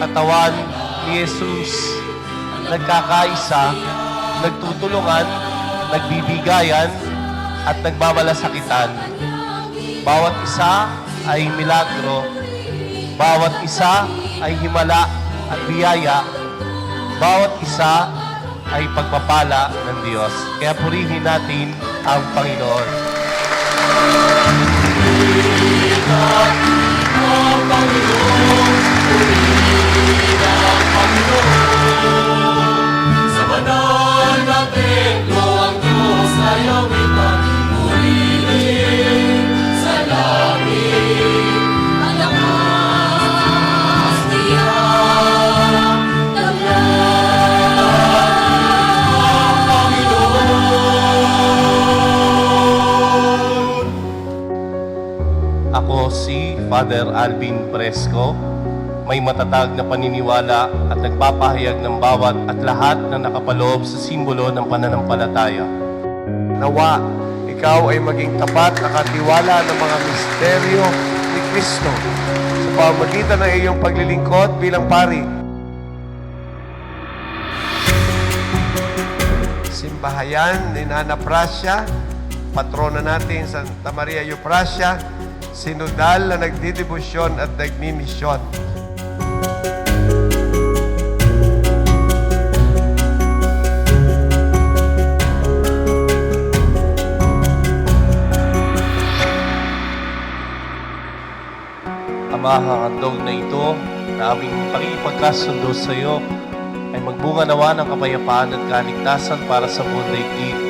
katawan ni Jesus, nagkakaisa, nagtutulungan, nagbibigayan, at nagmamalasakitan. Bawat isa ay milagro, bawat isa ay himala at biyaya, bawat isa ay pagpapala ng Diyos. Kaya purihin natin ang Panginoon. Sa banal na templo ang Diyos ay awitan, purihin sa langit. Ang lakas niya, Ako si Father Alvin Fresco, may matatag na paniniwala at nagpapahayag ng bawat at lahat na nakapaloob sa simbolo ng pananampalataya. Nawa, ikaw ay maging tapat na katiwala ng mga misteryo ni Kristo sa pamamagitan ng iyong paglilingkod bilang pari. Simbahayan ni Nana Prasya, patrona natin Santa Maria Euprasia, sinodal na nagdidibusyon at nagmimisyon. Ama, ang handog na ito na aming pakipagkasundo sa iyo ay magbunga nawa ng kapayapaan at kaligtasan para sa buong daigdig.